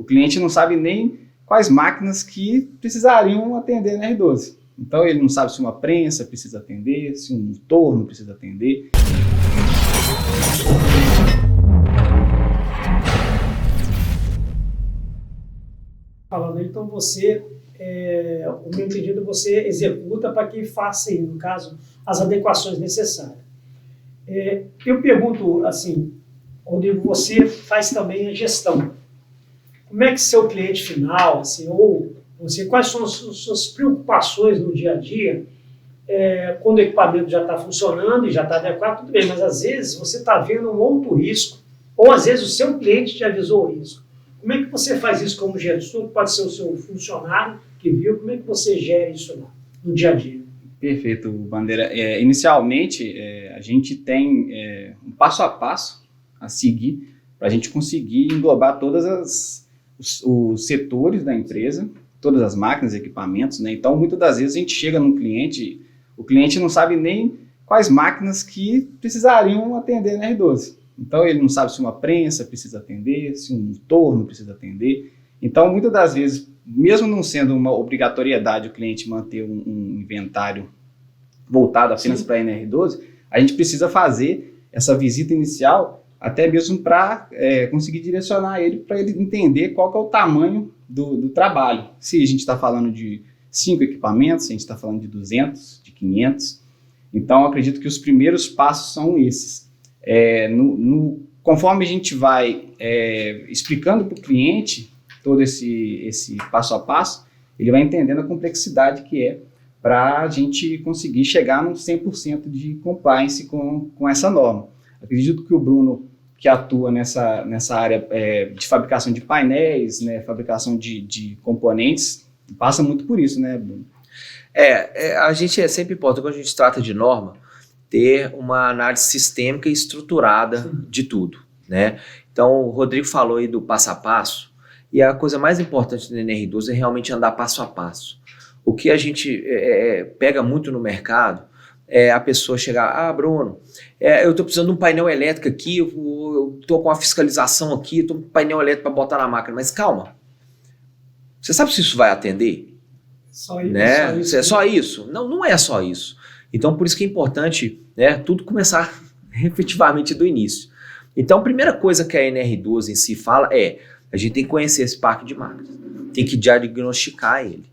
O cliente não sabe nem quais máquinas que precisariam atender na R12. Então ele não sabe se uma prensa precisa atender, se um torno precisa atender. Falando, então você, o meu entendido, você executa para que faça, no caso, as adequações necessárias. Eu pergunto assim, onde você faz também a gestão. Como é que seu cliente final, assim, ou você, quais são as suas preocupações no dia a dia, quando o equipamento já está funcionando e já está adequado, tudo bem, mas às vezes você está vendo um outro risco, ou às vezes o seu cliente te avisou o risco. Como é que você faz isso como gestor? Pode ser o seu funcionário que viu, como é que você gera isso lá, no dia a dia? Perfeito, Bandeira. Inicialmente, a gente tem um passo a passo a seguir para a gente conseguir englobar todos os setores da empresa, todas as máquinas, equipamentos, né? Então, muitas das vezes a gente chega num cliente, o cliente não sabe nem quais máquinas que precisariam atender na R12. Então, ele não sabe se uma prensa precisa atender, se um torno precisa atender. Então, muitas das vezes, mesmo não sendo uma obrigatoriedade o cliente manter um inventário voltado apenas para a NR12, a gente precisa fazer essa visita inicial até mesmo para conseguir direcionar ele, para ele entender qual que é o tamanho do trabalho. Se a gente está falando de 5 equipamentos, se a gente está falando de 200, de 500. Então, acredito que os primeiros passos são esses. Conforme a gente vai explicando para o cliente todo esse passo a passo, ele vai entendendo a complexidade que é para a gente conseguir chegar num 100% de compliance com essa norma. Acredito que o Bruno, que atua nessa área de fabricação de painéis, né, fabricação de componentes, passa muito por isso, né, Bruno? A gente sempre importante, quando a gente trata de norma, ter uma análise sistêmica e estruturada de tudo, né? Então, o Rodrigo falou aí do passo a passo, e a coisa mais importante do NR12 é realmente andar passo a passo. O que a gente pega muito no mercado é a pessoa chegar, Bruno, eu estou precisando de um painel elétrico aqui, eu estou com a fiscalização aqui, estou com um painel elétrico para botar na máquina, mas calma, você sabe se isso vai atender? Só isso, né? só isso. É só isso? Não, não é só isso. Então, por isso que é importante, né, tudo começar efetivamente do início. Então, a primeira coisa que a NR12 em si fala a gente tem que conhecer esse parque de máquinas, tem que diagnosticar ele.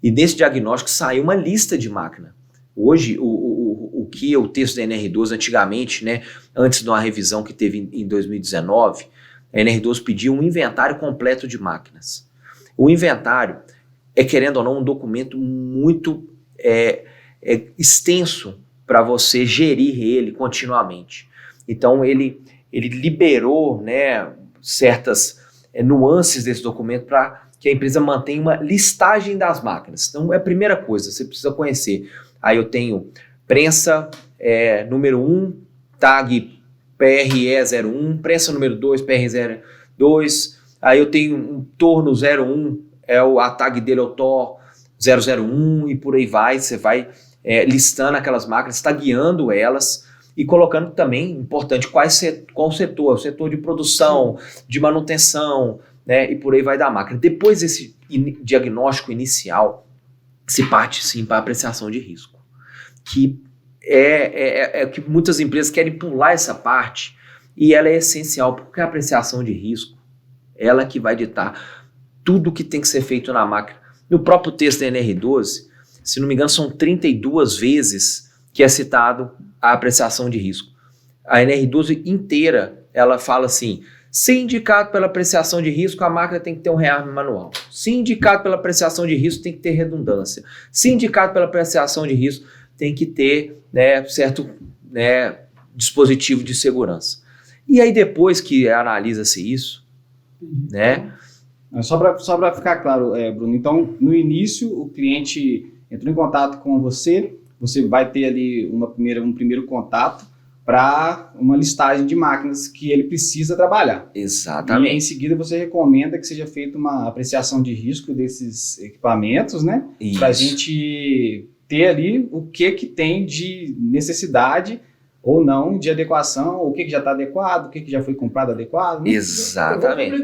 E nesse diagnóstico saiu uma lista de máquina. Hoje, o que o texto da NR12 antigamente, né, antes de uma revisão que teve em 2019, a NR12 pediu um inventário completo de máquinas. O inventário querendo ou não, um documento muito extenso para você gerir ele continuamente. Então, ele liberou, né, certas nuances desse documento para que a empresa mantenha uma listagem das máquinas. Então, é a primeira coisa, você precisa conhecer. Aí eu tenho prensa número 1, tag PRE01, prensa número 2, PRE02, aí eu tenho um torno 01, a tag dele é o TOR 001 e por aí vai, você vai listando aquelas máquinas, tagueando elas e colocando também, importante, qual setor, o setor de produção, de manutenção, né, e por aí vai da máquina. Depois desse diagnóstico inicial, se parte sim para a apreciação de risco, que que muitas empresas querem pular essa parte e ela é essencial, porque a apreciação de risco, ela que vai ditar tudo que tem que ser feito na máquina. No próprio texto da NR12, se não me engano, são 32 vezes que é citado a apreciação de risco. A NR12 inteira, ela fala assim, se indicado pela apreciação de risco, a máquina tem que ter um rearme manual. Se indicado pela apreciação de risco, tem que ter redundância. Se indicado pela apreciação de risco, tem que ter, né, certo, né, dispositivo de segurança. E aí depois que analisa-se isso, né? Só para ficar claro, Bruno, então no início o cliente entrou em contato com você vai ter ali um primeiro contato para uma listagem de máquinas que ele precisa trabalhar. Exatamente. E em seguida você recomenda que seja feita uma apreciação de risco desses equipamentos, né? Para a gente ter ali o que tem de necessidade ou não de adequação, o que já está adequado, o que já foi comprado adequado. Exatamente.